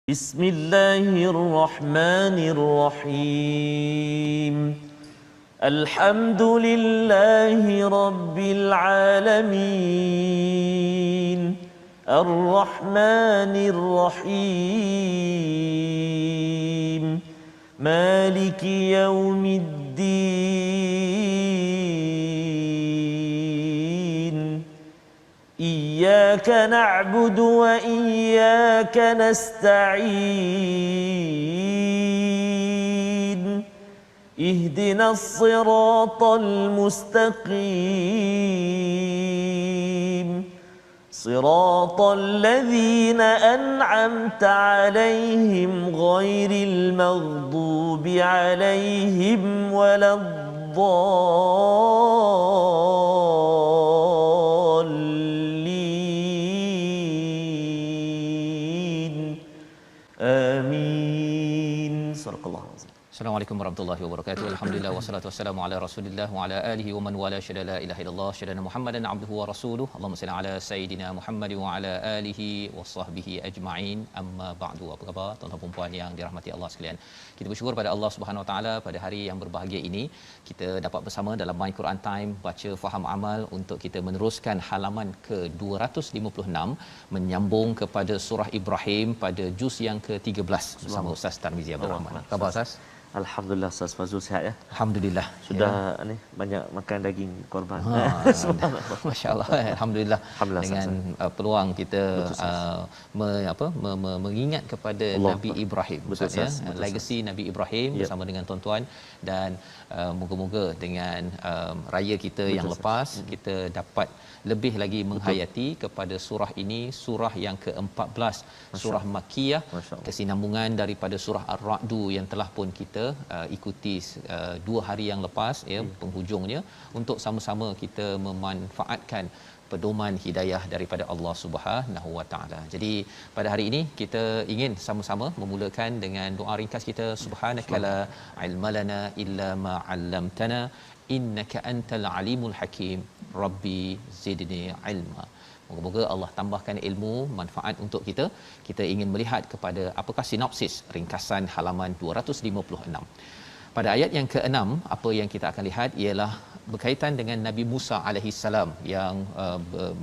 بسم الله الرحمن الرحيم الحمد لله رب العالمين الرحمن الرحيم مالك يوم الدين إياك نعبد وإياك نستعين اهدنا الصراط المستقيم صراط الذين أنعمت عليهم غير المغضوب عليهم ولا الضالين آمين صدق الله العظيم. Assalamualaikum warahmatullahi wabarakatuh. Alhamdulillah wassalatu wassalamu ala Rasulillah wa ala alihi wa man wala syada la ilaha illallah syada Muhammadan abduhu wa rasuluhu. Allahumma salli ala sayidina Muhammad wa ala alihi wa sahbihi ajma'in. Amma ba'du. Apa khabar tuan-tuan dan puan yang dirahmati Allah sekalian? Kita bersyukur pada Allah Subhanahu wa taala pada hari yang berbahagia ini kita dapat bersama dalam My Quran Time baca faham amal untuk kita meneruskan halaman ke-256 menyambung kepada surah Ibrahim pada juz yang ke-13 bersama Ustaz Tarmizi Abdul Rahman. Khabar Ustaz? Alhamdulillah Ustaz Fazul sihat ya. Alhamdulillah. Sudah ni banyak makan daging korban. Masya-Allah. Alhamdulillah. Dengan peluang kita mengingat kepada Allah, Nabi Ibrahim. Betul, ya. Legasi Nabi Ibrahim bersama dengan tuan-tuan dan moga-moga dengan raya kita yang lepas kita dapat lebih lagi menghayati kepada surah ini, surah yang ke-14, surah Makkiyah, kesinambungan daripada surah Ar-Ra'd yang telah pun kita ikuti 2 hari yang lepas ya, penghujungnya, untuk sama-sama kita memanfaatkan pedoman hidayah daripada Allah Subhanahu Wa Taala. Jadi pada hari ini kita ingin sama-sama memulakan dengan doa ringkas kita, subhanakala ilmalana illa ma 'allamtana innaka antal alimul hakim rabbi zidni ilma. Moga-moga Allah tambahkan ilmu manfaat untuk kita. Kita ingin melihat kepada apakah sinopsis ringkasan halaman 256. Pada ayat yang ke-6 apa yang kita akan lihat ialah berkaitan dengan Nabi Musa alaihi salam yang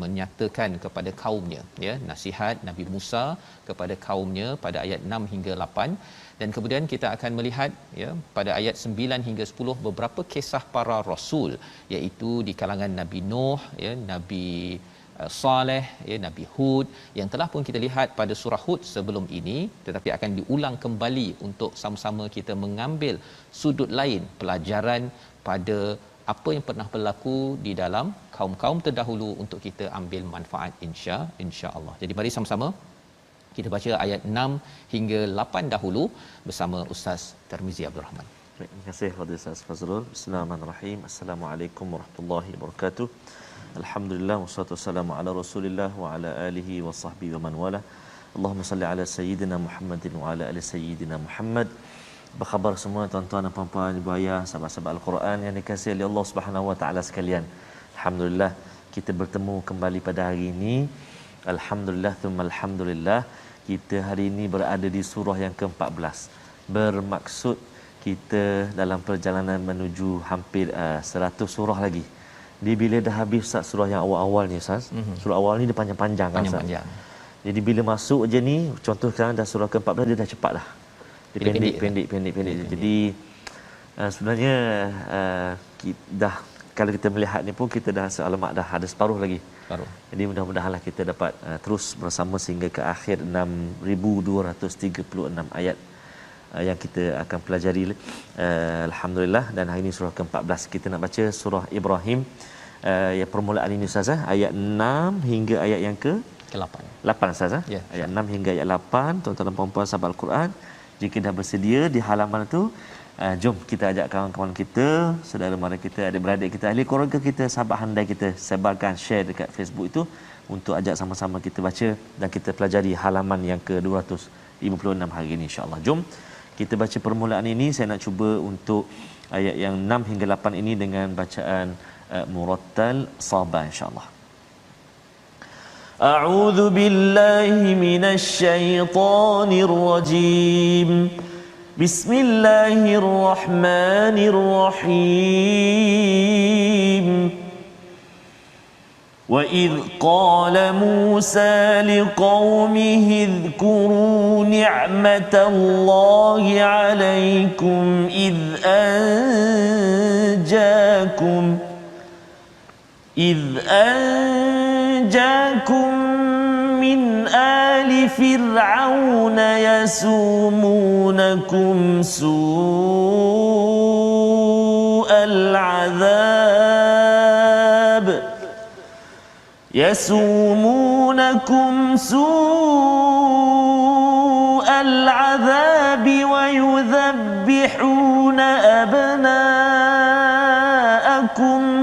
menyatakan kepada kaumnya ya, nasihat Nabi Musa kepada kaumnya pada ayat 6 hingga 8, dan kemudian kita akan melihat ya pada ayat 9 hingga 10 beberapa kisah para rasul, iaitu di kalangan Nabi Nuh ya, Nabi Saleh ya, Nabi Hud yang telah pun kita lihat pada surah Hud sebelum ini, tetapi akan diulang kembali untuk sama-sama kita mengambil sudut lain pelajaran pada apa yang pernah berlaku di dalam kaum-kaum terdahulu untuk kita ambil manfaat insya-Allah. Jadi mari sama-sama kita baca ayat 6 hingga 8 dahulu bersama Ustaz Tarmizi Abdul Rahman. Terima kasih kepada Ustaz Fazrul. Bismillahirrahmanirrahim. Assalamualaikum warahmatullahi wabarakatuh. Alhamdulillah wassalatu wassalamu ala Rasulillah wa ala alihi wa sahbihi wa man wala. Allahumma salli ala sayyidina Muhammadin wa ala ali sayyidina Muhammad. Apa khabar semua tuan-tuan dan puan-puan, ibu ayah, sahabat-sahabat Al-Quran yang dikasihi oleh Allah Subhanahu wa taala sekalian. Alhamdulillah kita bertemu kembali pada hari ini. Alhamdulillah thumma alhamdulillah. Kita hari ini berada di surah yang ke-14. Bermaksud kita dalam perjalanan menuju hampir 100 surah lagi. Di bila dah habis Ustaz surah yang awal-awal ni Ustaz. Surah awal ni dia panjang-panjang kan Ustaz. Jadi bila masuk je ni, contoh sekarang dah surah ke-14 dia dah cepat dah. Dia pendek. Jadi sebenarnya dah kalau kita melihat ni pun kita dah sealamat dah ada separuh lagi. Jadi mudah-mudahanlah kita dapat terus bersama sehingga ke akhir 6236 ayat yang kita akan pelajari. Alhamdulillah, dan hari ini surah ke-14 kita nak baca surah Ibrahim. Ya, permulaan ini Ustaz ayat 6 hingga ayat yang ke-8 Ustaz ayat 6 hingga ayat 8. Tuan-tuan dan puan-puan sahabat Al-Quran, jika dah bersedia di halaman itu, jom kita ajak kawan-kawan kita, saudara mara kita, adik-beradik kita, ahli keluarga kita, sahabat handai kita, sebarkan, share dekat Facebook itu untuk ajak sama-sama kita baca dan kita pelajari halaman yang ke-256 hari ini insya-Allah. Jom kita baca permulaan ini. Saya nak cuba untuk ayat yang 6 hingga 8 ini dengan bacaan murattal sabar insya-Allah. أعوذ بالله من الشيطان الرجيم بسم الله الرحمن الرحيم وإذ قال موسى لقومه اذكروا نعمة الله عليكم إذ أنجاكم من آل فرعون يسومونكم سوء العذاب ويذبحون أبناءكم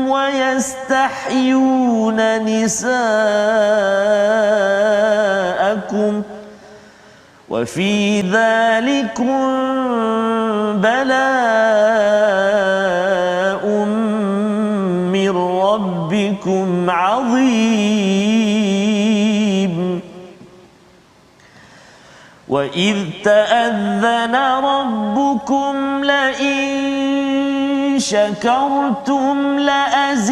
ويستحيون نساءكم وفي ذلكم بلاء من ربكم عظيم وإذ تأذن ربكم لئن شكرتم لأزيدنكم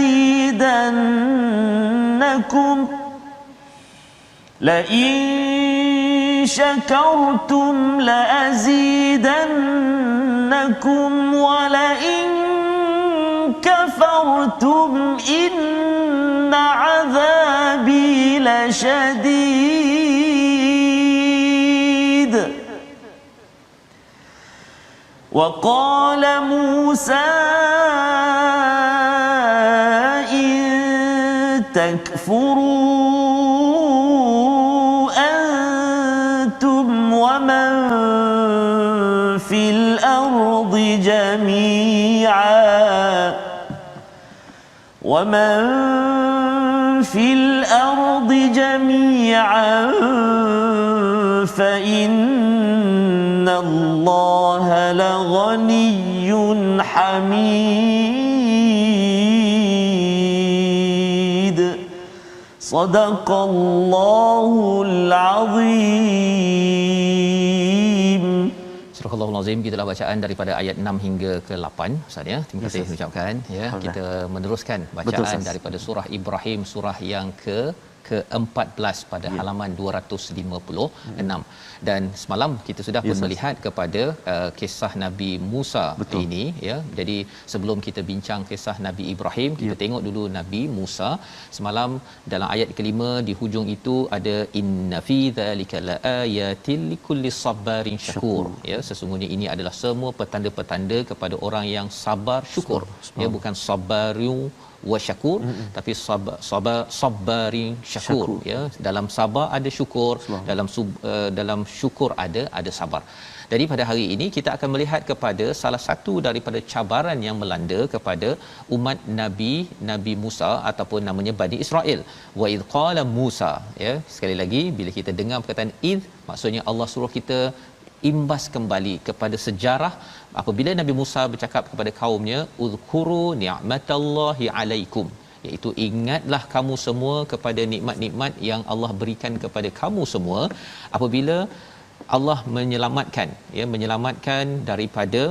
ولئن كفرتم إن عذابي لشديد وقال موسى إن تكفروا أنتم ومن في الأرض جميعا فإن الله لغني حميد صدق الله العظيم. Surah Al-Azim, gitulah bacaan daripada ayat 6 hingga ke 8 Ustaz ya. Terima kasih ucapkan ya. Kita meneruskan bacaan daripada surah Ibrahim, surah yang ke-14 pada halaman 256. Dan semalam kita sudah pun melihat kepada kisah Nabi Musa ini ya. Jadi sebelum kita bincang kisah Nabi Ibrahim, kita tengok dulu Nabi Musa. Semalam dalam ayat kelima di hujung itu ada inna fi dzalika laayatil likulli sabarin syakur ya. Sesungguhnya ini adalah semua petanda-petanda kepada orang yang sabar syukur ya, bukan sabaru wa syakur tapi sabarin syakur ya. Dalam sabar ada syukur, dalam syukur ada sabar. Jadi pada hari ini kita akan melihat kepada salah satu daripada cabaran yang melanda kepada umat Nabi Musa ataupun namanya Bani Israel. Wa id qala Musa ya. Sekali lagi bila kita dengar perkataan id, maksudnya Allah suruh kita imbas kembali kepada sejarah apabila Nabi Musa bercakap kepada kaumnya uzkuru ni'matallahi alaikum, iaitu ingatlah kamu semua kepada nikmat-nikmat yang Allah berikan kepada kamu semua apabila Allah menyelamatkan daripada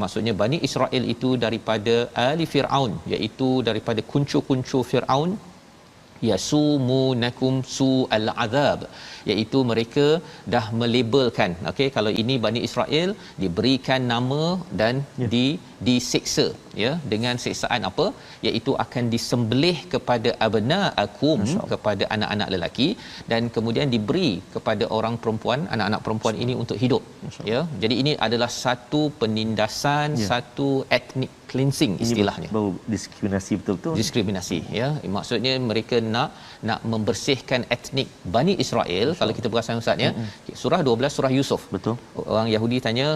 maksudnya Bani Israel itu daripada ali Fir'aun, iaitu daripada kuncu-kuncu Fir'aun yasumunakum su'al azab, iaitu mereka dah melabelkan okey, kalau ini Bani Israel diberikan nama dan disiksa ya, dengan siksaan apa, iaitu akan disembelih kepada abnaakum, kepada anak-anak lelaki, dan kemudian diberi kepada orang perempuan, anak-anak perempuan ini untuk hidup ya. Jadi ini adalah satu penindasan, satu ethnic cleansing istilahnya. Ini diskriminasi betul-betul. Diskriminasi ya. Maksudnya mereka nak membersihkan etnik Bani Israel. Kalau kita perasan Ustaz ya, surah 12 surah Yusuf. Betul. Orang Yahudi tanya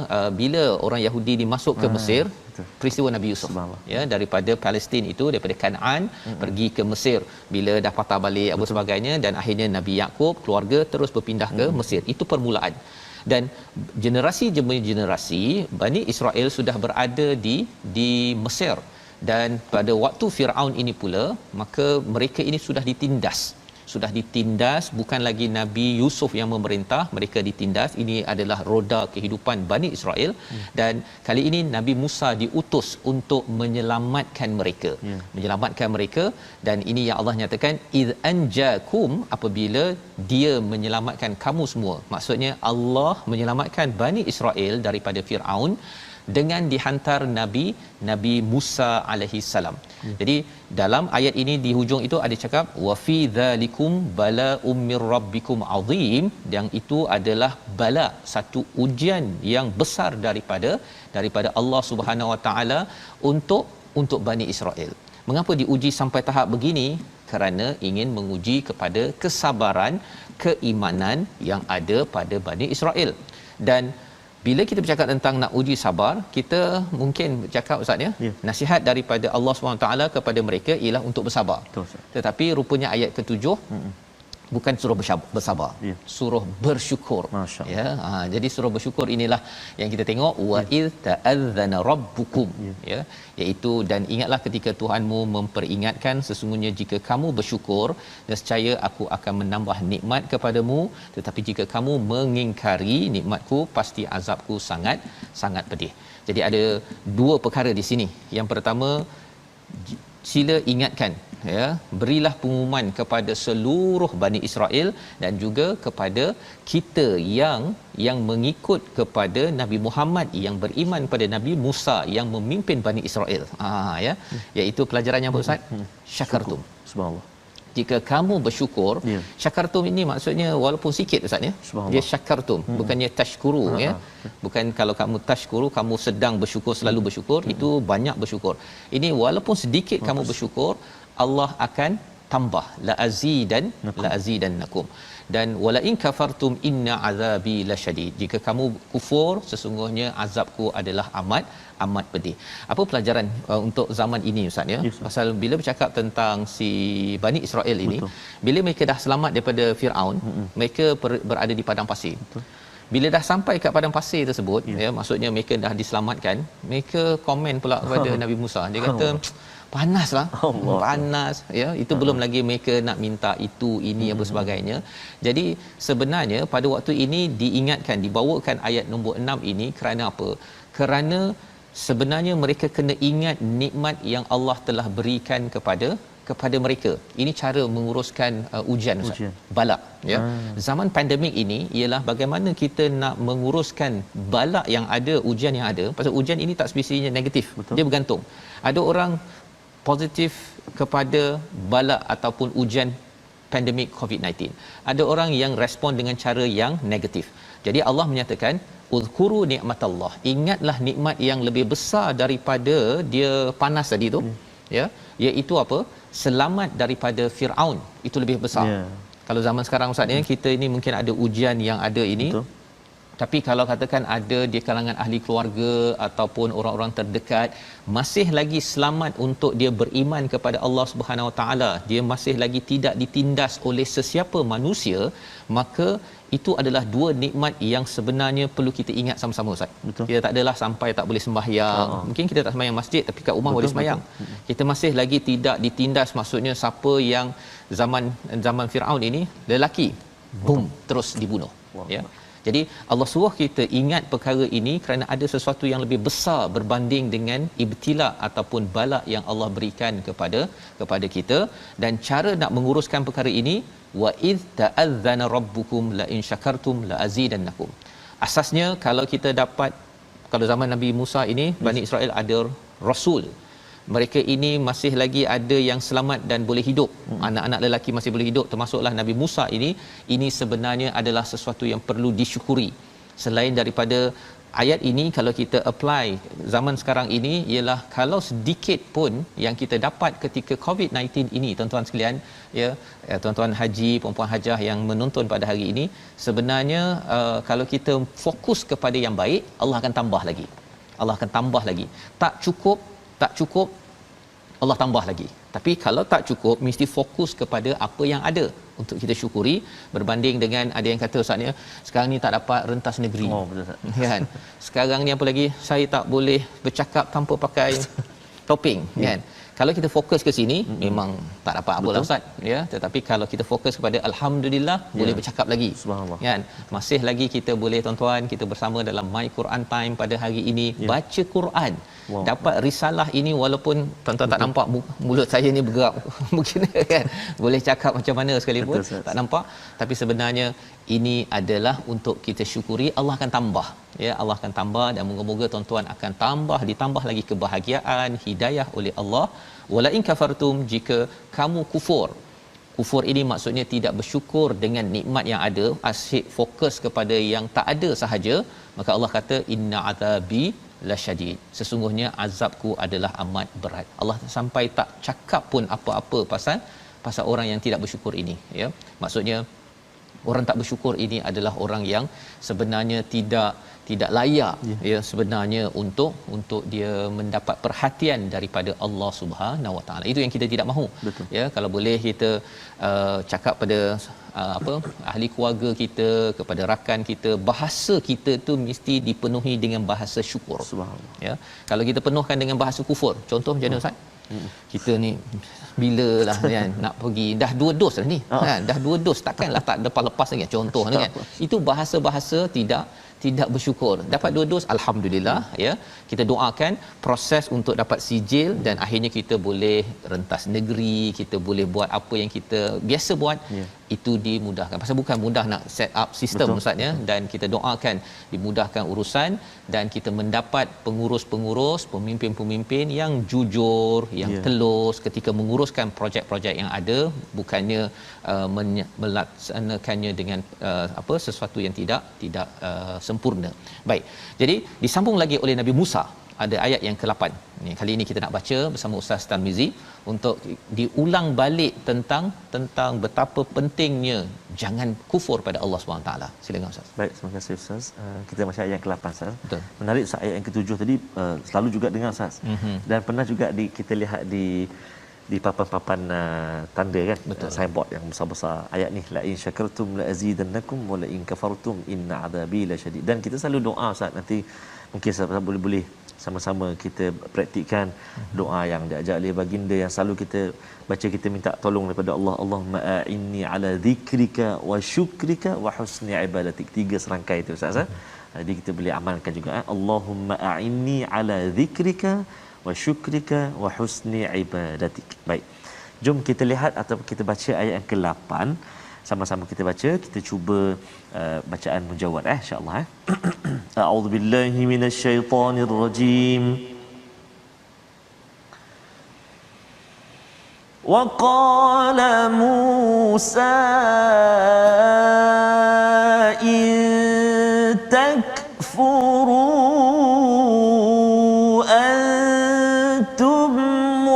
bila orang Yahudi dimasuk ke Mesir, peristiwa Nabi Yusuf ya, daripada Palestin itu, daripada Kanaan pergi ke Mesir, bila dah patah balik apa sebagainya, dan akhirnya Nabi Yakub keluarga terus berpindah ke Mesir. Itu permulaan. Dan generasi demi generasi Bani Israel sudah berada di Mesir, dan pada waktu Firaun ini pula maka mereka ini sudah ditindas, sudah ditindas, bukan lagi Nabi Yusuf yang memerintah, mereka ditindas. Ini adalah roda kehidupan Bani Israel. Dan kali ini Nabi Musa diutus untuk menyelamatkan mereka. Menyelamatkan mereka, dan ini yang Allah nyatakan id anjakum, apabila dia menyelamatkan kamu semua. Maksudnya Allah menyelamatkan Bani Israel daripada Firaun dengan dihantar Nabi Musa alaihi salam. Jadi dalam ayat ini di hujung itu ada cakap wa fi dzalikum bala'um mir rabbikum azim, yang itu adalah bala, satu ujian yang besar daripada Allah Subhanahu Wa Taala untuk Bani Israel. Mengapa diuji sampai tahap begini? Kerana ingin menguji kepada kesabaran, keimanan yang ada pada Bani Israel. Dan bila kita bercakap tentang nak uji sabar, kita mungkin bercakap Ustaz ya, nasihat daripada Allah SWT kepada mereka ialah untuk bersabar. Betul, Ustaz. Tetapi rupanya ayat ke-7 bukan suruh bersabar, suruh bersyukur. Ya, jadi suruh bersyukur inilah yang kita tengok wa id ta'adzana rabbukum, ya, iaitu dan ingatlah ketika Tuhanmu memperingatkan, sesungguhnya jika kamu bersyukur, nescaya aku akan menambah nikmat kepadamu, tetapi jika kamu mengingkari nikmatku, pasti azabku sangat pedih. Jadi ada dua perkara di sini. Yang pertama, sila ingatkan, ya, berilah pengumuman kepada seluruh Bani Israel dan juga kepada kita yang mengikut kepada Nabi Muhammad, yang beriman pada Nabi Musa yang memimpin Bani Israel. Ya, iaitu pelajarannya apa Ustaz? Syakartum. Subhanallah. Jika kamu bersyukur, syakartum ini maksudnya walaupun sikit Ustaz ya. Dia syakartum, bukannya tashkuru ya. Bukan kalau kamu tashkuru, kamu sedang bersyukur, selalu bersyukur, itu banyak bersyukur. Ini walaupun sedikit kamu bersyukur, Allah akan tambah, la azidannakum. Dan wala in kafartum inna azabi lasyadid. Jika kamu kufur, sesungguhnya azabku adalah amat pedih. Apa pelajaran untuk zaman ini Ustaz ya? Pasal bila bercakap tentang si Bani Israel ini, bila mereka dah selamat daripada Firaun, mereka berada di padang pasir. Bila dah sampai kat padang pasir tersebut, ya, maksudnya mereka dah diselamatkan, mereka komen pula kepada Nabi Musa. Dia kata panaslah, panas ya, itu belum lagi mereka nak minta itu ini apa sebagainya. Jadi sebenarnya pada waktu ini diingatkan, dibawakan ayat nombor 6 ini kerana apa? Kerana sebenarnya mereka kena ingat nikmat yang Allah telah berikan kepada mereka. Ini cara menguruskan ujian Ustaz. Bala ya. Zaman pandemik ini ialah bagaimana kita nak menguruskan bala yang ada, ujian yang ada. Pasal ujian ini tak semestinya negatif. Dia bergantung. Ada orang positif kepada bala ataupun ujian pandemik COVID-19. Ada orang yang respon dengan cara yang negatif. Jadi Allah menyatakan uzkuru nikmatallah, ingatlah nikmat yang lebih besar daripada dia panas tadi tu, ya, iaitu apa? Selamat daripada Firaun. Itu lebih besar. Kalau zaman sekarang Ustaz ya, kita ini mungkin ada ujian yang ada ini. Tapi kalau katakan ada di kalangan ahli keluarga ataupun orang-orang terdekat masih lagi selamat untuk dia beriman kepada Allah Subhanahu Wa Taala, dia masih lagi tidak ditindas oleh sesiapa manusia, maka itu adalah dua nikmat yang sebenarnya perlu kita ingat sama-sama Ustaz. Kita tak adalah sampai tak boleh sembahyang. Mungkin kita tak sembahyang masjid tapi kat rumah boleh sembahyang. Kita masih lagi tidak ditindas, maksudnya siapa yang zaman Firaun ini lelaki, boom, terus dibunuh. Ya. Jadi Allah suruh kita ingat perkara ini kerana ada sesuatu yang lebih besar berbanding dengan ibtila ataupun bala yang Allah berikan kepada kita. Dan cara nak menguruskan perkara ini, wa id ta'adzana rabbukum la in syakartum la azidannakum. Asasnya kalau kita dapat, kalau zaman Nabi Musa ini Bani Israel ada rasul, mereka ini masih lagi ada yang selamat dan boleh hidup, anak-anak lelaki masih boleh hidup, termasuklah Nabi Musa ini sebenarnya adalah sesuatu yang perlu disyukuri. Selain daripada ayat ini, kalau kita apply zaman sekarang ini, ialah kalau sedikit pun yang kita dapat ketika COVID-19 ini, tuan-tuan sekalian ya, tuan-tuan haji, puan-puan hajah yang menonton pada hari ini, sebenarnya kalau kita fokus kepada yang baik, Allah akan tambah lagi. Allah akan tambah lagi. Tak cukup Allah tambah lagi. Tapi kalau tak cukup, mesti fokus kepada apa yang ada untuk kita syukuri, berbanding dengan ada yang kata Ustaz, sekarang ni tak dapat rentas negeri. Kan? Sekarang ni apa lagi, saya tak boleh bercakap tanpa pakai topeng, kan? Kalau kita fokus ke sini memang tak dapat apalah ustaz ya, tetapi kalau kita fokus kepada alhamdulillah boleh bercakap lagi. Subhanallah. Kan? Masih lagi kita boleh tuan-tuan kita bersama dalam My Quran Time pada hari ini baca Quran. Wow. Dapat risalah ini walaupun tuan-tuan tak nampak mulut saya ni bergerak mungkin kan. Boleh cakap macam mana sekalipun tak nampak, tapi sebenarnya ini adalah untuk kita syukuri. Allah akan tambah ya, Allah akan tambah, dan moga-moga tuan-tuan akan ditambah lagi kebahagiaan, hidayah oleh Allah. Wala in kafartum, jika kamu kufur ini maksudnya tidak bersyukur dengan nikmat yang ada, asyik fokus kepada yang tak ada sahaja, maka Allah kata inna azabi lasyadid, sesungguhnya azabku adalah amat berat. Allah sampai tak cakap pun apa-apa pasal orang yang tidak bersyukur ini ya. Maksudnya orang tak bersyukur ini adalah orang yang sebenarnya tidak layak ya sebenarnya untuk dia mendapat perhatian daripada Allah Subhanahu Wa Taala. Itu yang kita tidak mahu. Betul. Ya, kalau boleh kita cakap pada ahli keluarga kita, kepada rakan kita, bahasa kita tu mesti dipenuhi dengan bahasa syukur. Subhanallah. Ya. Kalau kita penuhkan dengan bahasa kufur, contoh macam mana Ustaz? Kita ni bila lah kan nak pergi dah 2 dos dah ni kan, dah 2 dos takkanlah tak lepas lagi contoh ni kan. Itu bahasa-bahasa tidak bersyukur. Dapat 2 dos alhamdulillah ya. Kita doakan proses untuk dapat sijil, dan akhirnya kita boleh rentas negeri, kita boleh buat apa yang kita biasa buat. Itu dimudahkan. Pasal bukan mudah nak set up sistem Ustaz ya, dan kita doakan dimudahkan urusan, dan kita mendapat pengurus-pengurus, pemimpin-pemimpin yang jujur, yang telus ketika menguruskan projek-projek yang ada, bukannya melaksanakannya dengan sesuatu yang tidak sempurna. Baik. Jadi disambung lagi oleh Nabi Musa, ada ayat yang ke-8. Ni kali ini kita nak baca bersama Ustaz Tarmizi untuk diulang balik tentang betapa pentingnya jangan kufur pada Allah SWT. Silakan Ustaz. Baik, terima kasih Ustaz. Kita baca ayat yang ke-8 Ustaz. Betul. Menarik Ustaz, ayat yang ke-7 tadi selalu juga dengar Ustaz. Dan pernah juga kita lihat di papan-papan tanda kan, signboard yang besar-besar ayat ni, la in syakartum la azidannakum wa la in kafartum inna adabi lasyadid. Dan kita selalu doa Ustaz, nanti mungkin sahabat boleh sama-sama kita praktikkan doa yang diajar oleh baginda, yang selalu kita baca, kita minta tolong daripada Allah. Allahumma a'inni ala dhikrika wa syukrika wa husni ibadatik. 3 serangkai itu Ustaz. Jadi kita boleh amalkan juga. Allahumma a'inni ala dhikrika wa syukrika wa husni ibadatik. Baik. Jom kita lihat atau kita baca ayat yang ke-8. Sama-sama kita baca, kita cuba bacaan mujawad insya-Allah. A'udzubillahi minasyaitonir rajim. Wa qala Musa in takfuru antum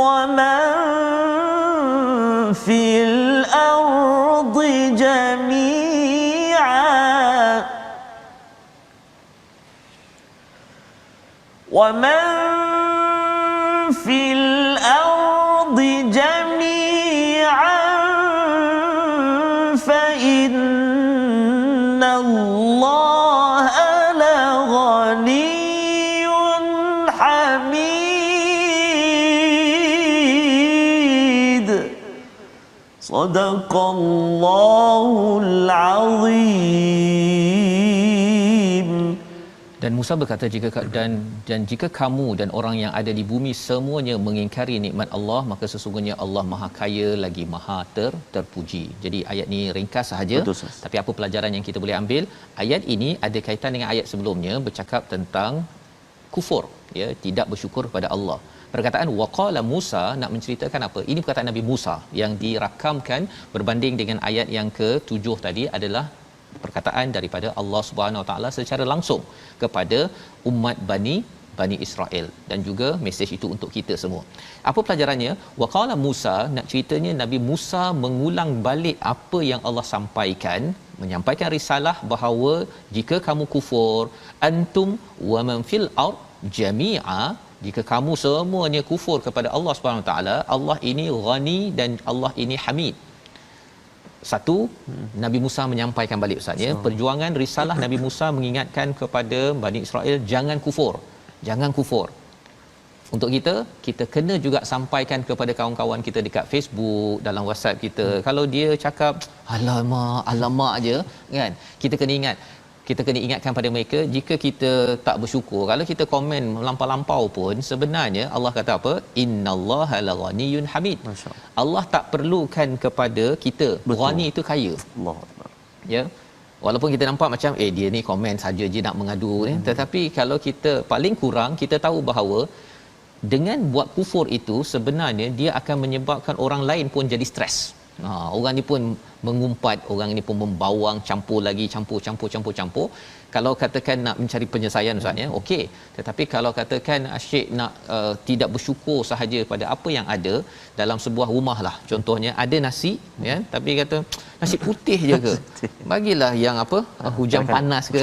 wa man fil ومن في الأرض جميعا فإن الله لغني حميد صدق الله العظيم. Dan Musa berkata, jika kamu dan orang yang ada di bumi semuanya mengingkari nikmat Allah, maka sesungguhnya Allah Maha Kaya lagi Maha terpuji. Jadi ayat ni ringkas sahaja. Betul, tapi apa pelajaran yang kita boleh ambil? Ayat ini ada kaitan dengan ayat sebelumnya, bercakap tentang kufur, ya, tidak bersyukur pada Allah. Perkataan waqala Musa nak menceritakan apa? Ini perkataan Nabi Musa yang dirakamkan berbanding dengan ayat yang ke-7 tadi adalah perkataan daripada Allah Subhanahu Wa Taala secara langsung kepada umat Bani Israel, dan juga mesej itu untuk kita semua. Apa pelajarannya? Waqala Musa nak ceritanya Nabi Musa mengulang balik apa yang Allah sampaikan, menyampaikan risalah bahawa jika kamu kufur, antum wa man fil ard jami'a, jika kamu semuanya kufur kepada Allah Subhanahu Wa Taala, Allah ini Ghani dan Allah ini Hamid. Satu, Nabi Musa menyampaikan balik Ustaz ya, perjuangan risalah Nabi Musa mengingatkan kepada Bani Israel jangan kufur. untuk kita kena juga sampaikan kepada kawan-kawan kita dekat Facebook, dalam WhatsApp kita. Kalau dia cakap alamak aje kan, kita kena ingatkan pada mereka, jika kita tak bersyukur, kalau kita komen melampau-lampau pun, sebenarnya Allah kata apa? Innallaha laghaniyun hamid. Allah tak perlukan kepada kita. Ghani itu kaya. Allahuakbar. Ya. Walaupun kita nampak macam dia ni komen saja je nak mengadu ni, tetapi kalau kita paling kurang kita tahu bahawa dengan buat kufur itu sebenarnya dia akan menyebabkan orang lain pun jadi stres. Orang ni pun mengumpat, orang ni pun membawang, campur lagi, campur. Kalau katakan nak mencari penyelesaian Ustaz ya, okey. Tetapi kalau katakan asyik nak tidak bersyukur sahaja pada apa yang ada dalam sebuah rumah lah, contohnya ada nasi ya, tapi kata nasi putih je ke, bagilah yang apa, hujan panas ke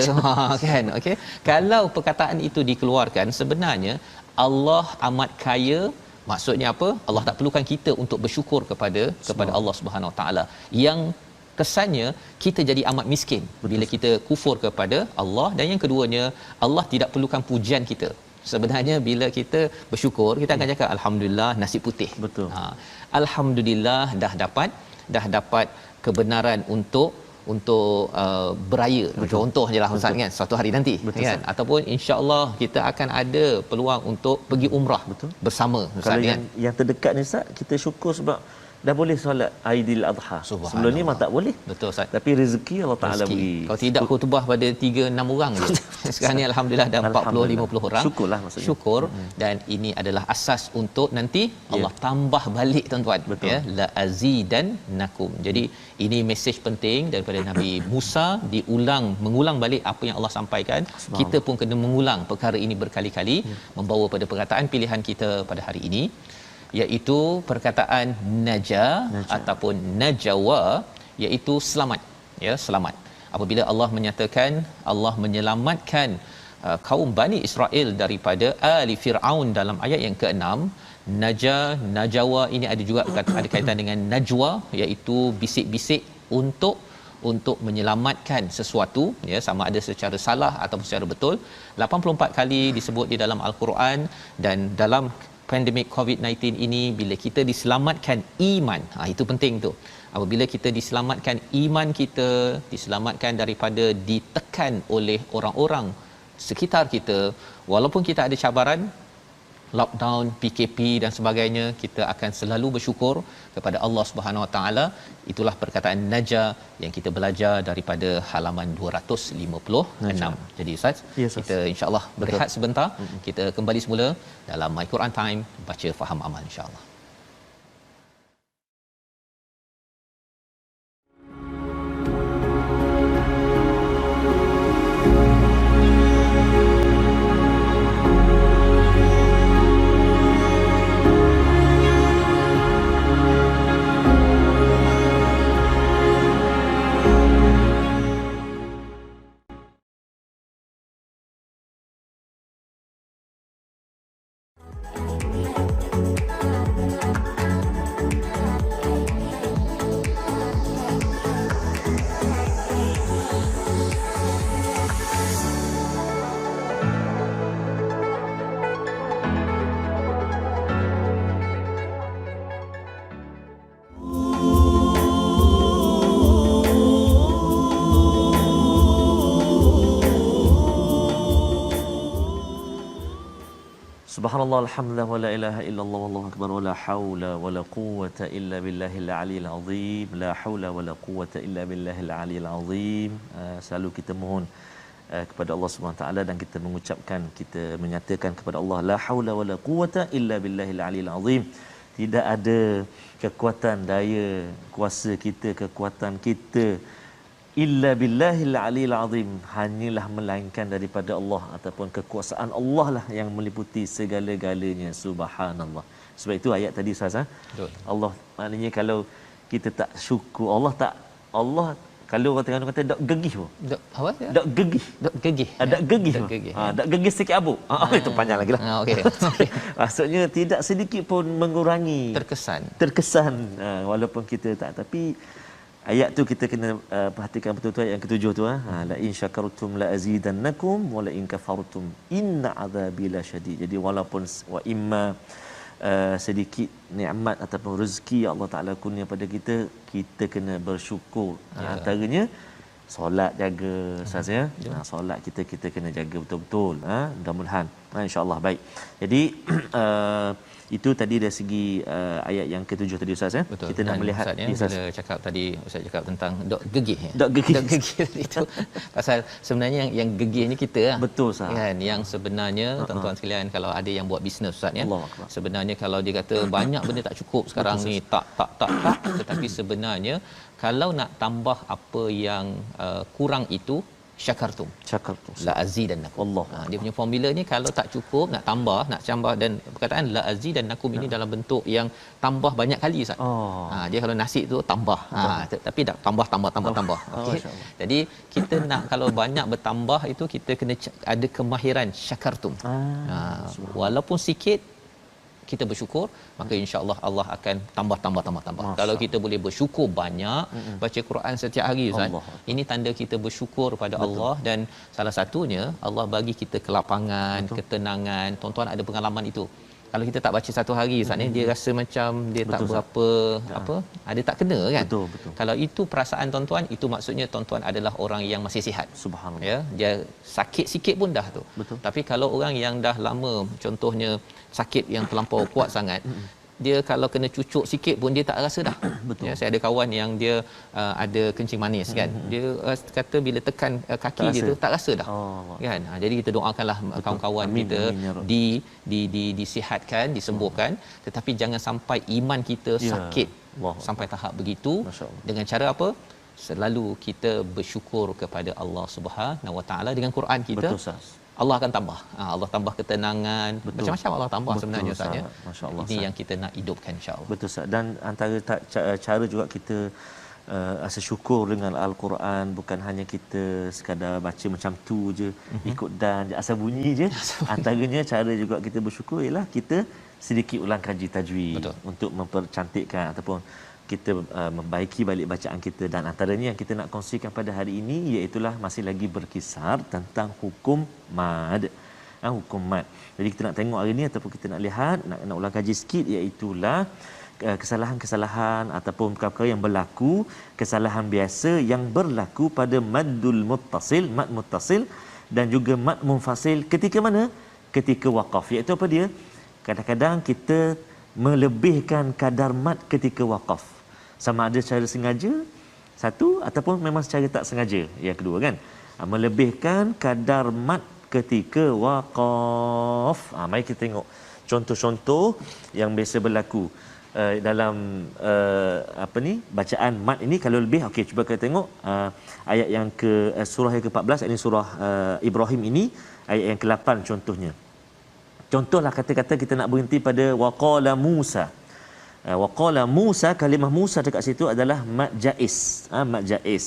kan, okey. Kalau perkataan itu dikeluarkan, sebenarnya Allah amat kaya. Maksudnya apa? Allah tak perlukan kita untuk bersyukur kepada Allah Subhanahu Wa Taala. Yang kesannya kita jadi amat miskin bila kita kufur kepada Allah. Dan yang keduanya, Allah tidak perlukan pujian kita. Sebenarnya bila kita bersyukur, kita akan cakap alhamdulillah nasi putih. Betul. Alhamdulillah dah dapat kebenaran untuk beraya. Contohnya lah Ustaz kan, suatu hari nanti. Betul, kan, ataupun insya-Allah kita akan ada peluang untuk pergi umrah. Betul. Bersama Ustaz. Kalau kan yang terdekat ni Ustaz, kita syukur sebab dah boleh solat Aidil Adha. Sebelum ni memang tak boleh. Betul Ustaz. Tapi rezeki Allah Taala beri. Kalau tidak khutbah pada 3-6 orang je. Sekarang ni alhamdulillah dah 40-50 orang. Syukurlah maksudnya. Syukur. Dan ini adalah asas untuk nanti Allah tambah balik tuan-tuan. Ya, la azidannakum. Jadi ini mesej penting daripada Nabi Musa, mengulang balik apa yang Allah sampaikan. Kita pun kena mengulang perkara ini berkali-kali, membawa pada perkataan pilihan kita pada hari ini, iaitu perkataan naja ataupun najawa, iaitu selamat. Ya, selamat. Apabila Allah menyatakan Allah menyelamatkan kaum Bani Israel daripada Ali Fir'aun dalam ayat yang ke-6, najawa ini ada juga ada kaitan dengan najwa, iaitu bisik-bisik untuk menyelamatkan sesuatu, ya, sama ada secara salah ataupun secara betul. 84 kali disebut di dalam Al-Quran. Dan dalam pandemik COVID-19 ini, bila kita diselamatkan iman, itu penting tu. Apabila kita diselamatkan iman kita, diselamatkan daripada ditekan oleh orang-orang sekitar kita, walaupun kita ada cabaran, lockdown, PKP dan sebagainya, kita akan selalu bersyukur kepada Allah Subhanahu Wa Taala. Itulah perkataan naja yang kita belajar daripada halaman 256. Jadi Ustaz, kita insya-Allah berehat sebentar. Kita kembali semula dalam My Quran Time, baca faham amal insya-Allah. Subhanallah, alhamdulillah, wa la ilaha illallah, wallahu akbar, wa la hawla wa la quwwata illa billahil aliyil azim. La hawla wa la quwwata illa billahil aliyil azim. Selalu kita mohon kepada Allah Subhanahu Wa Taala, dan kita mengucapkan, kita menyatakan kepada Allah, la hawla wa la quwwata illa billahil aliyil azim. Tidak ada kekuatan, daya, kuasa kita, kekuatan kita, illa billahil aliyil azim, hanyalah melainkan daripada Allah, ataupun kekuasaan Allah lah yang meliputi segala-galanya. Subhanallah. Sebab itu ayat tadi Ustaz, Allah, maknanya kalau kita tak syukur, Allah kalau orang tengah kata dak gegih pun. Dak gegih. Dak gegih. Dak gegih sikit abu. Itu panjang lagi lah. Okey. Maksudnya tidak sedikit pun mengurangi terkesan. Walaupun kita tak, tapi ayat tu kita kena perhatikan betul-betul ayat yang ketujuh tu la in syakartum la azidannakum wa la in kafartum inna azabi lasyadid. Jadi walaupun wa imma sedikit nikmat ataupun rezeki Allah Taala kurnia pada kita, kita kena bersyukur. Antaranya solat jaga Ustaz ya. Solat kita kena jaga betul-betul. Mudah-mudahan insya-Allah baik. Jadi itu tadi dari segi ayat yang ketujuh tadi Ustaz ya. Betul. Kita nak melihat Ustaz, bila cakap tadi Ustaz cakap tentang dok gegih ya. Dok gegih. Dok gegih itu pasal sebenarnya yang gegih ni kita lah. Betul Ustaz. Kan yang sebenarnya tuan-tuan sekalian, kalau ada yang buat bisnes Ustaz ya. Allahuakbar. Sebenarnya kalau dia kata banyak benda tak cukup sekarang ni, tak tetapi sebenarnya kalau nak tambah apa yang kurang itu, syakartum la azidannakum. Allah. Dia punya formula ni kalau tak cukup nak tambah dan perkataan la azidannakum ini dalam bentuk yang tambah banyak kali Ustaz. Dia kalau nasi tu tambah. Tapi tak tambah. Okey. Jadi kita nak kalau banyak bertambah itu kita kena ada kemahiran syakartum. Walaupun sikit kita bersyukur, maka insya-Allah Allah akan tambah. Kalau kita boleh bersyukur banyak, baca Quran setiap hari Ustaz, ini tanda kita bersyukur pada Allah. Dan salah satunya Allah bagi kita kelapangan, ketenangan. Tuan-tuan ada pengalaman itu. Kalau kita tak baca satu hari Ustaz ni, dia rasa macam dia tak berapa ada tak kena kan. Betul. Kalau itu perasaan tuan-tuan, itu maksudnya tuan-tuan adalah orang yang masih sihat. Subhanallah. Ya, dia sakit sikit pun dah tu. Betul. Tapi kalau orang yang dah lama, contohnya sakit yang terlampau kuat sangat, dia kalau kena cucuk sikit pun dia tak rasa dah. Betul. Ya, saya ada kawan yang dia ada kencing manis kan. Dia kata bila tekan kaki dia tu tak rasa dah. Kan. Jadi kita doakanlah kawan-kawan kita disihatkan, disembuhkan, tetapi jangan sampai iman kita sakit sampai tahap begitu. Dengan cara apa? Selalu kita bersyukur kepada Allah Subhanahu Wa Taala dengan Quran kita. Betul Ustaz. Allah akan tambah. Allah tambah ketenangan. Macam-macam Allah tambah sebenarnya Ustaz ya. Masya-Allah. Ini yang kita nak hidupkan insya-Allah. Betul Ustaz. Dan antara cara juga kita rasa syukur dengan Al-Quran, bukan hanya kita sekadar baca macam tu je, ikut dan je, asal bunyi je. Antaranya cara juga kita bersyukur ialah kita sedikit ulang kaji tajwid. Betul. Untuk mempercantikkan ataupun kita membaiki balik bacaan kita. Dan antaranya yang kita nak kongsikan pada hari ini iaitulah masih lagi berkisar tentang hukum mad. Hukum mad. Jadi kita nak tengok hari ini ataupun kita nak lihat, nak ulang kaji sikit, iaitulah kesalahan-kesalahan ataupun perkara yang berlaku, kesalahan biasa yang berlaku pada maddul muttasil, mad muttasil, dan juga mad munfasil ketika mana? Ketika waqaf. Iaitu apa dia? Kadang-kadang kita melebihkan kadar mad ketika waqaf. Sama ada secara sengaja, satu, ataupun memang secara tak sengaja, yang kedua kan. Melebihkan kadar mad ketika waqaf. Mari kita tengok contoh-contoh yang biasa berlaku dalam bacaan mad ini. Kalau lebih, okey, cuba kita tengok ayat yang ke surah yang ke-14, ini surah Ibrahim ini, ayat yang ke-8 contohnya. Contohlah kata-kata kita nak berhenti pada waqala Musa. Waqala Musa, kalimah Musa dekat situ adalah mad jaiz, mad jaiz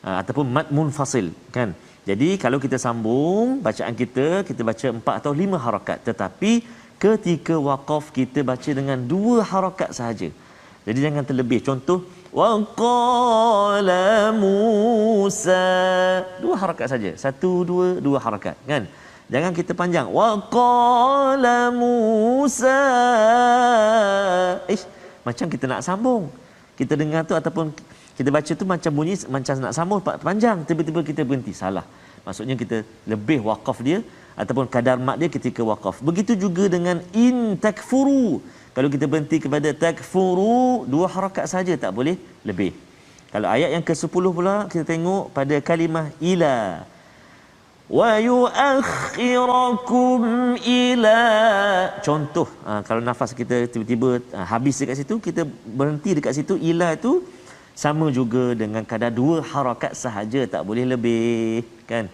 ataupun mad munfasil kan. Jadi kalau kita sambung bacaan kita baca 4 atau 5 harakat, tetapi ketika waqaf kita baca dengan 2 harakat sahaja. Jadi jangan terlebih. Contoh waqala Musa, 2 harakat saja. 1 2 harakat kan. Jangan kita panjang. Waqala Musa. Macam kita nak sambung. Kita dengar tu ataupun kita baca tu macam bunyi macam nak sambung panjang, tiba-tiba kita berhenti. Salah. Maksudnya kita lebih waqaf dia ataupun kadar mat dia ketika waqaf. Begitu juga dengan in takfuru. Kalau kita berhenti kepada takfuru, 2 harakat saja, tak boleh lebih. Kalau ayat yang ke-10 pula kita tengok pada kalimah ila. Wa yuakhirakum ila. Contoh, kalau nafas kita tiba-tiba habis dekat situ, kita berhenti dekat situ, ila tu sama juga dengan kadar 2 harakat sahaja, tak boleh lebih kan.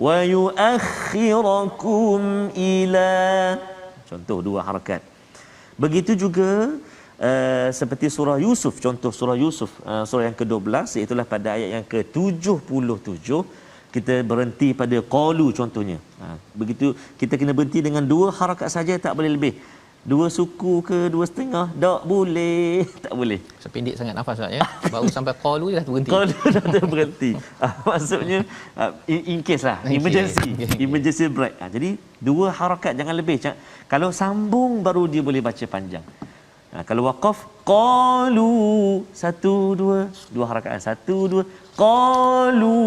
Wa yuakhirakum ila. Contoh 2 harakat. Begitu juga seperti surah Yusuf, contoh surah Yusuf, surah yang ke-12, iaitu pada ayat yang ke-77, kita berhenti pada qalu contohnya. Begitu kita kena berhenti dengan 2 harakat saja, tak boleh lebih. 2 suku ke 2,5 tak boleh. Tak boleh. Sependek sangat nafas Ustaz ya. Baru sampai qalu dia dah berhenti. Qalu dah berhenti. Maksudnya in case lah, emergency. Emergency break. Jadi 2 harakat jangan lebih. Kalau sambung baru dia boleh baca panjang. Kalau waqaf qalu 1 2 harakat 1 2 qalu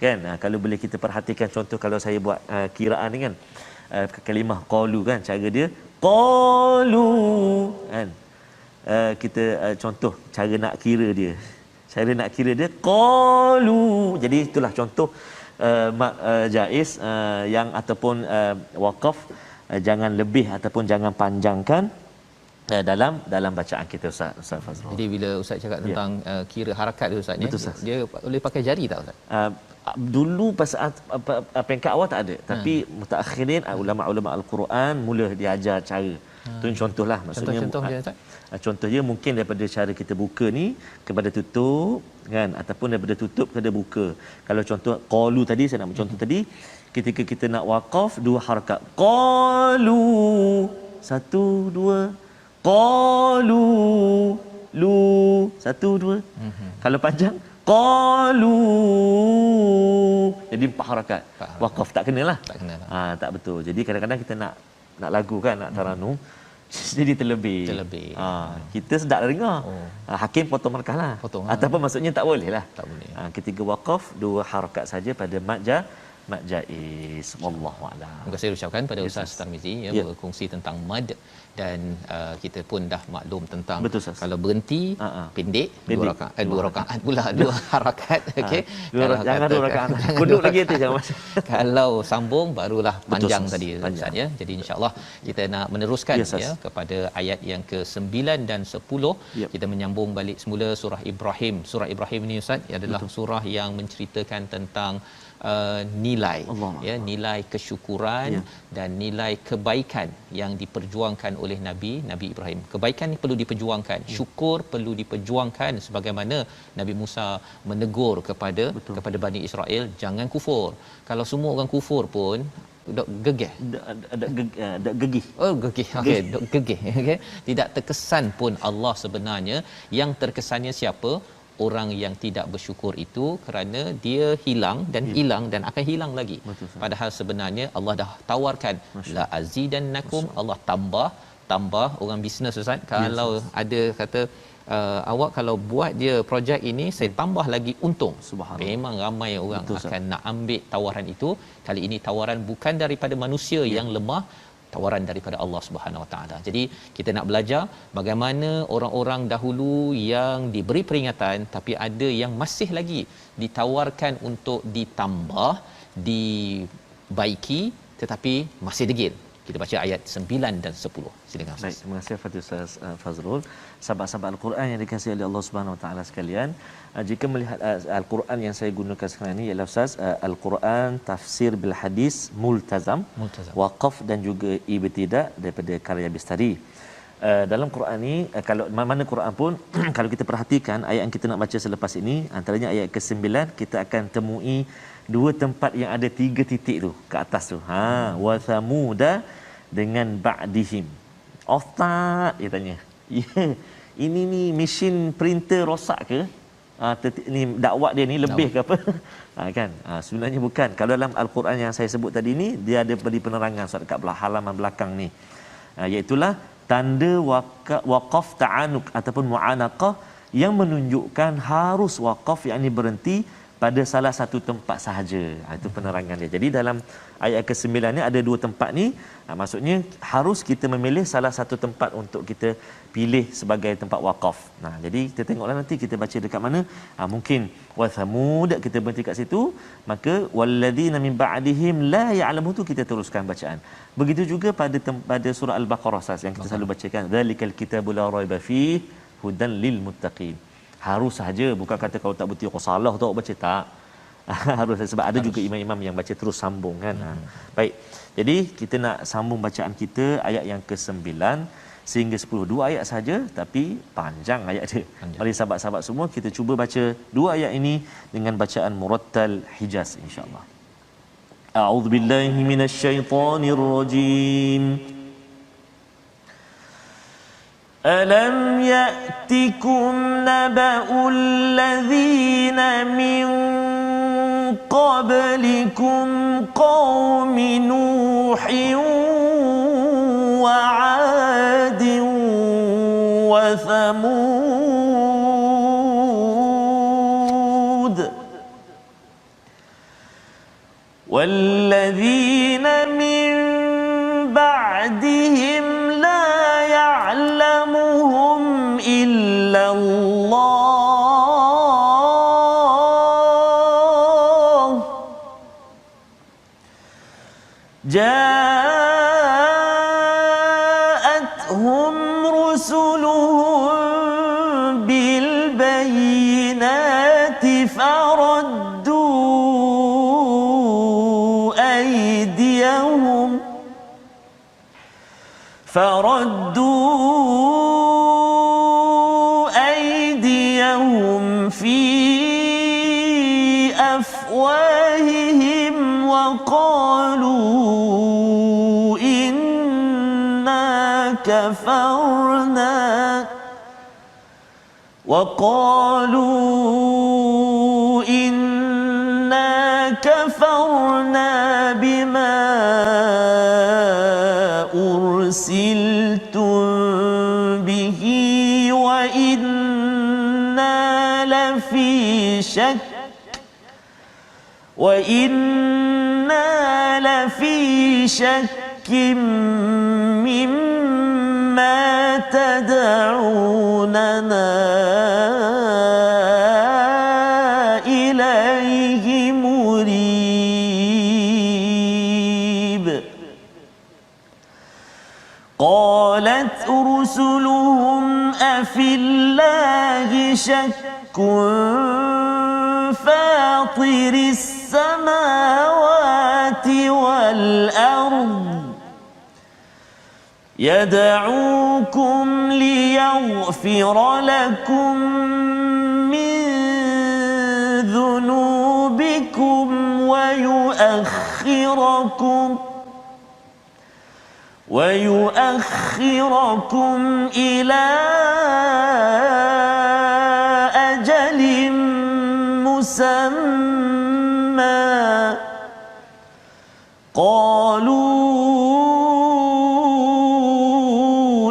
kan. Kalau boleh kita perhatikan contoh kalau saya buat kiraan ni kan, kalimah qalu kan, cara dia qalu kan. Kita contoh cara nak kira dia. Cara nak kira dia qalu. Jadi itulah contoh jaiz yang ataupun waqaf, jangan lebih ataupun jangan panjangkan dalam bacaan kita Ustaz Fazrul. Jadi bila Ustaz cakap tentang kira harakat tu Ustaz, dia boleh pakai jari tak Ustaz? Dulu pasal peringkat awal tak ada, tapi mutaakhirin ulama-ulama al-Quran mula diajar cara. Tu contohlah, maksudnya contoh dia Ustaz. Contohnya mungkin daripada cara kita buka ni kepada tutup kan, ataupun daripada tutup kepada buka. Kalau contoh qalu tadi, saya nak contoh tadi, ketika kita nak waqaf 2 harakat qalu 1 2 qalu lu 1 2. Kalau panjang qalu, jadi 4 harakat. Waqaf tak kenalah. Tak kenalah. Tak betul. Jadi kadang-kadang kita nak lagu kan, nak taranum, jadi terlebih. Kita sedap dengar. Hakim potong markah lah. Ataupun maksudnya tak boleh lah. Tak boleh. Ketika waqaf 2 harakat saja pada mad jaiz. Wallahu a'lam. Terima kasih ucapkan pada Ustaz Tarmizi berkongsi tentang mad, dan kita pun dah maklum tentang kalau berhenti pendek 2 rakaat pula 2 harakat. Okey, jangan 2 rakaat, kuduk lagi nanti jangan masuk. Kalau sambung barulah panjang tadi Ustaz ya. Jadi insya-Allah kita nak meneruskan kepada ayat yang ke-9 dan 10. Kita menyambung balik semula surah Ibrahim. Surah Ibrahim ni Ustaz adalah surah yang menceritakan tentang nilai nilai kesyukuran dan nilai kebaikan yang diperjuangkan oleh Nabi Ibrahim. Kebaikan ni perlu diperjuangkan, syukur perlu diperjuangkan, sebagaimana Nabi Musa menegur kepada Bani Israel, jangan kufur. Kalau semua orang kufur pun gegeh. Gegih. Gegih. Okey, gegih. Okey. Tidak terkesan pun Allah sebenarnya. Yang terkesannya siapa? Orang yang tidak bersyukur itu, kerana dia hilang dan akan hilang lagi. Padahal sebenarnya Allah dah tawarkan la azidannakum, Allah tambah orang bisnes Ustaz. Kalau ada kata awak kalau buat dia projek ini, saya tambah lagi untung. Memang ramai orang akan nak ambil tawaran itu. Kali ini tawaran bukan daripada manusia yang lemah, tawaran daripada Allah Subhanahu Wa Taala. Jadi kita nak belajar bagaimana orang-orang dahulu yang diberi peringatan, tapi ada yang masih lagi ditawarkan untuk ditambah, dibaiki, tetapi masih degil. Kita baca ayat 9 dan 10. Silakan Ustaz. Baik, terima kasih Ustaz Fazrul. Sahabat-sahabat Al-Quran yang dikasihi oleh Allah Subhanahu Wa Taala sekalian, jika melihat Al-Quran yang saya gunakan sekarang ini ialah Ustaz Al-Quran tafsir bil hadis multazam, waqaf dan juga ibtidah daripada karya Bistari. Dalam Quran ni, kalau mana Quran pun kalau kita perhatikan ayat yang kita nak baca selepas ini, antaranya ayat ke-9, kita akan temui 2 tempat yang ada 3 titik tu ke atas tu. Wa thamuda dengan ba'dihim. Ustaz dia tanya, ini ni mesin printer rosak ke? Ni dakwah dia ni lebih ke apa? Kan? Sebenarnya bukan. Kalau dalam Al-Quran yang saya sebut tadi ni, dia ada beri penerangan dekat halaman belakang ni. Iaitulah tanda waqaf ta'anuk ataupun mu'anaqah yang menunjukkan harus waqaf, yakni berhenti pada salah satu tempat sahaja. Itu penerangan dia. Jadi dalam ayat ke-9 ni ada 2 tempat ni, maksudnya harus kita memilih salah satu tempat untuk kita pilih sebagai tempat waqaf. Jadi kita tengoklah nanti kita baca dekat mana. Mungkin wa thamud kita berhenti kat situ, maka walladzina min ba'dihim la ya'lamu tu kita teruskan bacaan. Begitu juga pada surah Al-Baqarah yang kita selalu bacakan, zalikal kitabu la raiba fihi hudan lil muttaqin. Harus saja, bukan kata kalau tak betul kau salah tak baca, tak. Harus, sebab ada juga imam-imam yang baca terus sambung kan. Baik. Jadi kita nak sambung bacaan kita ayat yang ke-9 sehingga 10. 2 ayat saja tapi panjang ayat dia. Mari sahabat-sahabat semua kita cuba baca 2 ayat ini dengan bacaan murattal Hijaz insya-Allah. A'udzubillahi minasyaitonirrajim. ألم يأتكم نبأ الذين من قبلكم قوم نوح وعاد وثمود والذين من بعدهم لا يعلمهم إلا الله جاءتهم رسلهم بالبينات فردوا أيديهم في أفواههم وقالوا إنا كفرنا بما أرسلتم به وإنا لفي شك مما تدعوننا إليه مريب قالت رسلهم أفي الله شك فاطر السماوات والأرض يدعوكم ليغفر لكم من ذنوبكم ويؤخركم إلى أجل مسمى قالوا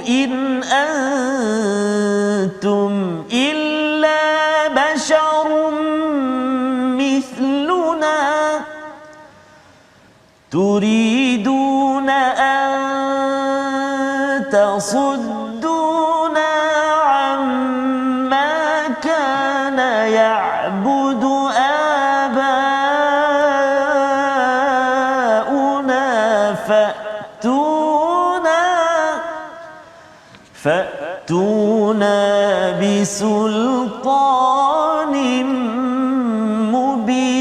إن أنتم إلا بشر مثلنا تريدون أن تصدونا عما كان يعبد آباؤنا فأتونا بسلطان مبين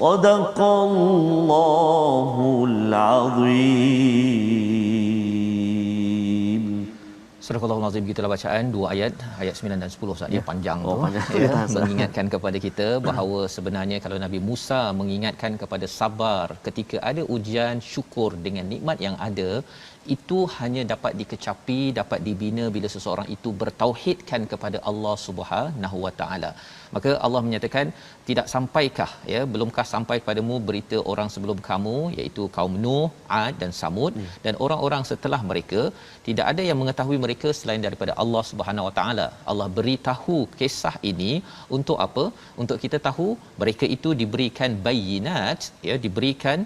صدق الله العظيم. Surah Al-Azim, gitulah bacaan dua ayat 9 dan 10 Ustaz ya, panjang tu panjang. ya, mengingatkan kepada kita bahawa sebenarnya kalau Nabi Musa mengingatkan kepada sabar ketika ada ujian, syukur dengan nikmat yang ada, itu hanya dapat dikecapi, dapat dibina bila seseorang itu bertauhidkan kepada Allah Subhanahu Wa Taala. Maka Allah menyatakan, tidak sampaikah ya, belumkah sampai padamu berita orang sebelum kamu, iaitu kaum Nuh, Ad dan Samud, dan orang-orang setelah mereka, tidak ada yang mengetahui mereka selain daripada Allah Subhanahu Wa Taala. Allah beritahu kisah ini untuk apa? Untuk kita tahu mereka itu diberikan bayinat, ya, diberikan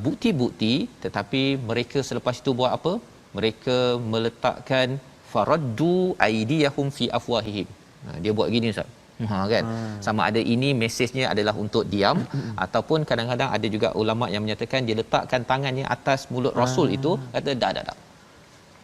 bukti-bukti, tetapi mereka selepas itu buat apa? Mereka meletakkan faraddu aydiyahum fi afwahihim. Dia buat gini Ustaz. Kan, sama ada ini mesejnya adalah untuk diam, ataupun kadang-kadang ada juga ulama yang menyatakan dia letakkan tangannya atas mulut Rasul itu, kata dah.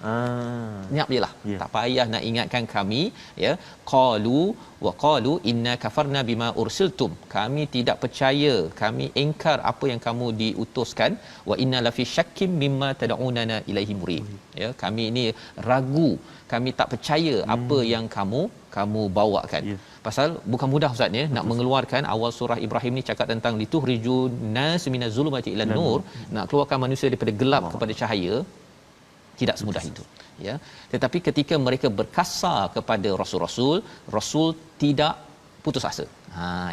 Senyap je lah. Tak payah nak ingatkan kami, ya. Qalu inna kafarna bima ursiltum. Kami tidak percaya, kami ingkar apa yang kamu diutuskan. Wa inna lafi syakkim mimma tad'unana ilaihi murib. Ya, kami ini ragu, kami tak percaya apa yang kamu bawakan. Pasal bukan mudah ustaz ya, nak mengeluarkan awal surah Ibrahim ni cakap tentang lituhrijun nas minaz zulumati ilan nur, nak keluarkan manusia daripada gelap kepada cahaya. Tidak semudah itu, ya. Tetapi ketika mereka berkasar kepada rasul tidak putus asa.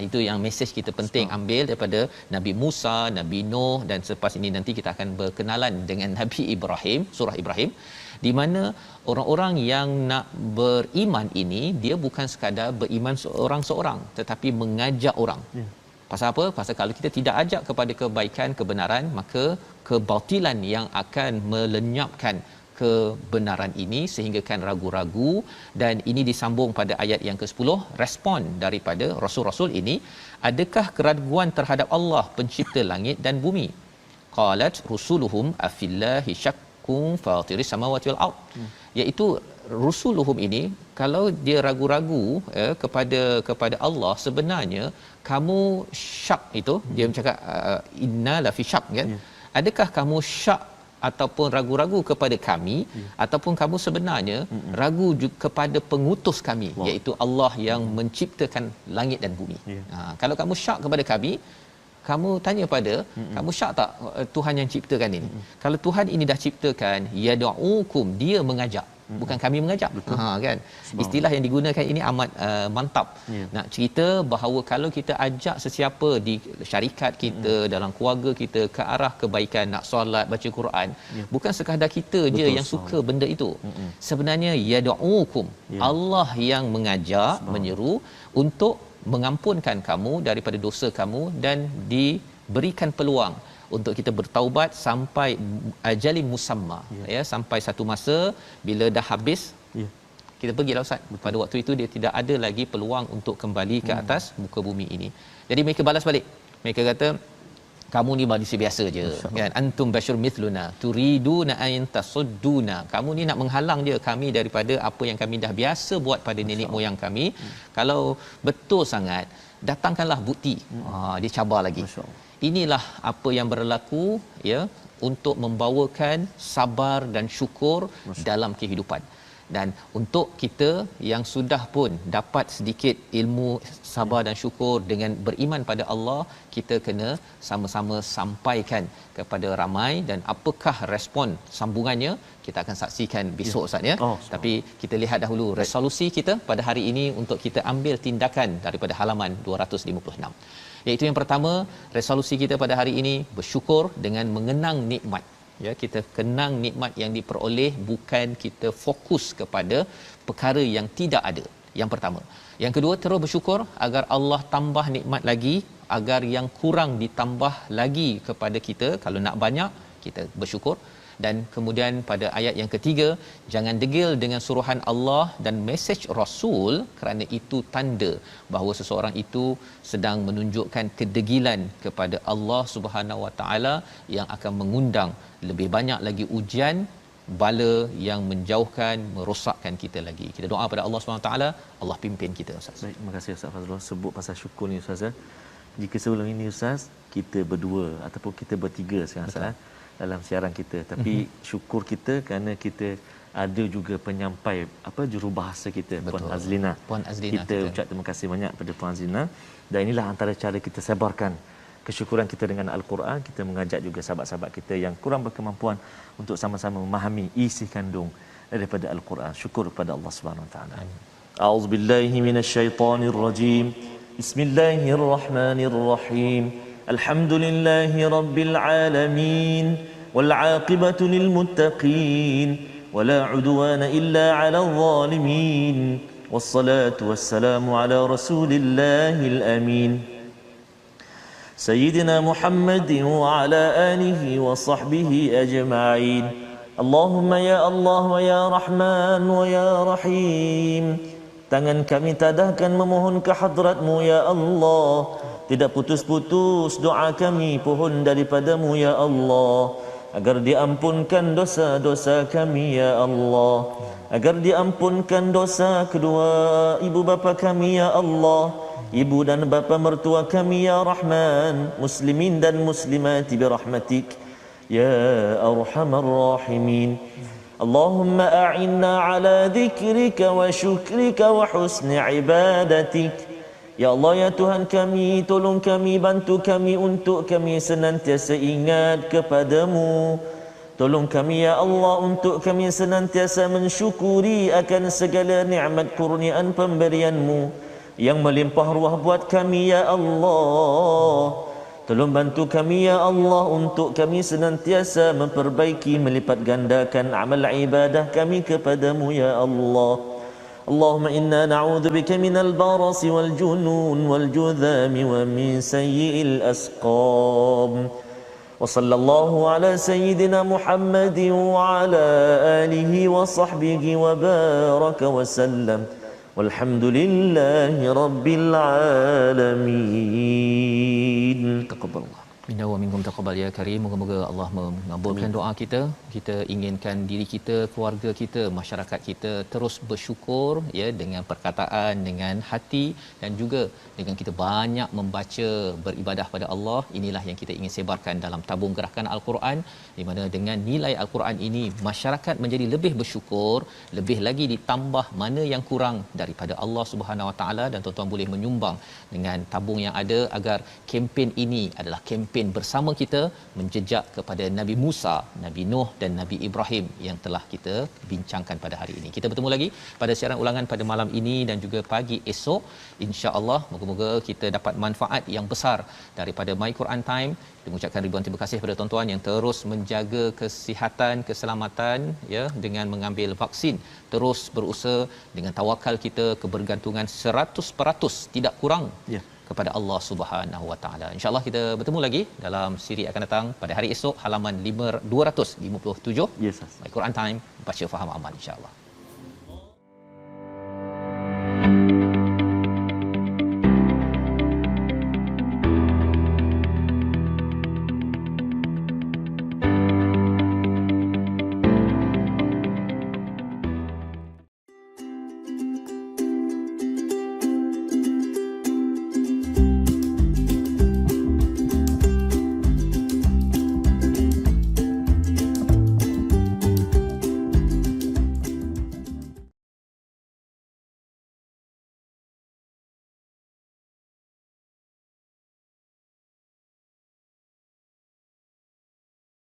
Itu yang mesej kita penting ambil daripada Nabi Musa, Nabi Nuh, dan selepas ini nanti kita akan berkenalan dengan Nabi Ibrahim, surah Ibrahim, di mana orang-orang yang nak beriman ini dia bukan sekadar beriman seorang-seorang tetapi mengajak orang. Pasal apa? Pasal kalau kita tidak ajak kepada kebaikan, kebenaran, maka kebatilan yang akan melenyapkan kebenaran ini sehingga kan ragu-ragu. Dan ini disambung pada ayat yang ke-10, respon daripada rasul-rasul ini, adakah keraguan terhadap Allah pencipta langit dan bumi? Qalat rusuluhum afillahi syakkum fatiris samawati wal ard. Iaitu rusuluhum ini kalau dia ragu-ragu kepada Allah, sebenarnya kamu syak itu, dia bercakap inna la fi syak kan. Adakah kamu syak ataupun ragu-ragu kepada kami, ataupun kamu sebenarnya ragu kepada pengutus kami, iaitu Allah yang menciptakan langit dan bumi. Kalau kamu syak kepada kami, kamu tanya pada kamu syak tak Tuhan yang ciptakan ini? Kalau Tuhan ini dah ciptakan, yad'ukum, dia mengajak, bukan kami mengajak. Kan istilah yang digunakan ini amat mantap. Nak cerita bahawa kalau kita ajak sesiapa di syarikat kita, dalam keluarga kita ke arah kebaikan, nak solat, baca Quran, bukan sekadar kita je yang suka benda itu. Sebenarnya yad'ukum, Allah yang mengajak, menyeru untuk mengampunkan kamu daripada dosa kamu dan diberikan peluang untuk kita bertaubat sampai ajali musamma, ya, sampai satu masa bila dah habis kita pergilah ustaz. Pada waktu itu dia tidak ada lagi peluang untuk kembali ke atas muka bumi ini. Jadi mereka balas balik, mereka kata kamu ni manusia biasa je kan, antum bashar mithluna turiduna an tasudduna, kamu ni nak menghalang je kami daripada apa yang kami dah biasa buat pada nenek moyang kami. Kalau betul sangat, datangkanlah bukti. Dia cabar lagi. Inilah apa yang berlaku, ya, untuk membawakan sabar dan syukur dalam kehidupan. Dan untuk kita yang sudah pun dapat sedikit ilmu sabar dan syukur dengan beriman pada Allah, kita kena sama-sama sampaikan kepada ramai. Dan apakah respon sambungannya kita akan saksikan besok ustaz ya. Tapi kita lihat dahulu resolusi kita pada hari ini untuk kita ambil tindakan daripada halaman 256. Iaitu yang pertama, resolusi kita pada hari ini bersyukur dengan mengenang nikmat. Ya, kita kenang nikmat yang diperoleh, bukan kita fokus kepada perkara yang tidak ada. Yang pertama. Yang kedua, terus bersyukur agar Allah tambah nikmat lagi, agar yang kurang ditambah lagi kepada kita. Kalau nak banyak, kita bersyukur. Dan kemudian pada ayat yang ketiga, jangan degil dengan suruhan Allah dan mesej Rasul, kerana itu tanda bahawa seseorang itu sedang menunjukkan kedegilan kepada Allah Subhanahu Wa Taala yang akan mengundang lebih banyak lagi ujian, bala yang menjauhkan, merosakkan kita lagi. Kita doa pada Allah Subhanahu Wa Taala, Allah pimpin kita ustaz. Baik, terima kasih Ustaz Fazrul sebut pasal syukur ni ustaz. Jika sebelum ini ustaz kita berdua ataupun kita bertiga sekarang ustaz dalam siaran kita, tapi syukur kita kerana kita ada juga penyampai jurubahasa kita. Puan Azlina. Kita ucap terima kasih banyak pada Puan Azlina. Dan inilah antara cara kita sebarkan kesyukuran kita dengan Al-Quran. Kita mengajak juga sahabat-sahabat kita yang kurang berkemampuan untuk sama-sama memahami isi kandung daripada Al-Quran. Syukur kepada Allah Subhanahu Wa Taala. A'udzubillahi minasyaitonirrajim. Bismillahirrahmanirrahim. Alhamdulillahi rabbil alamin wal 'aqibatu lil muttaqin wala 'udwana illa 'alal zalimin wassalatu wassalamu ala rasulillahil amin sayyidina Muhammadin wa ala alihi wa sahbihi ajma'in. Allahumma ya Allah wa ya Rahman wa ya Rahim, tangan kami tadahkan memohon ke hadrat-Mu ya Allah. Tidak putus-putus doa kami pohon daripadamu ya Allah. agar diampunkan dosa-dosa kami ya Allah, agar diampunkan dosa kedua ibu bapa kami ya Allah, ibu dan bapa mertua kami ya Rahman, muslimin dan muslimat birahmatik ya arhamar rahimin. Allahumma a'inna ala dhikrika wa syukrika wa husni ibadatik. Ya Allah, ya Tuhan kami, tolong kami, bantu kami untuk kami senantiasa ingat kepadamu. Tolong kami ya Allah untuk kami senantiasa mensyukuri akan segala nikmat kurniaan pemberianmu yang melimpah ruah buat kami ya Allah. Tolong bantu kami ya Allah untuk kami senantiasa memperbaiki, melipat gandakan amal ibadah kami kepadamu ya Allah. Allahumma inna na'udzu bika minal barasi wal junun wal judhami wa min sayyi'il asqam. Wa sallallahu ala sayyidina Muhammadin wa ala alihi wa sahbihi wa baraka wa sallam. Walhamdulillahi rabbil alamin. Taqabbalallah. Minna wa minkum taqabbal ya karim. Moga-moga Allah mengabulkan doa kita. Kita inginkan diri kita, keluarga kita, masyarakat kita terus bersyukur ya, dengan perkataan, dengan hati, dan juga dengan kita banyak membaca, beribadah pada Allah. Inilah yang kita ingin sebarkan dalam tabung gerakan Al-Quran, di mana dengan nilai Al-Quran ini masyarakat menjadi lebih bersyukur, lebih lagi ditambah mana yang kurang daripada Allah Subhanahu Wa Taala, dan tuan-tuan boleh menyumbang dengan tabung yang ada agar kempen ini adalah kempen bersama kita menjejak kepada Nabi Musa, Nabi Nuh dan Nabi Ibrahim yang telah kita bincangkan pada hari ini. Kita bertemu lagi pada siaran ulangan pada malam ini dan juga pagi esok, insya-Allah. Moga-moga kita dapat manfaat yang besar daripada My Quran Time. Kita mengucapkan ribuan terima kasih kepada tuan-tuan yang terus menjaga kesihatan, keselamatan ya, dengan mengambil vaksin, terus berusaha dengan tawakal kita, kebergantungan 100% tidak kurang ya kepada Allah Subhanahu Wa Taala. Insya-Allah kita bertemu lagi dalam siri akan datang pada hari esok, halaman 257. Yes, My Quran Time, baca faham amal, insya-Allah.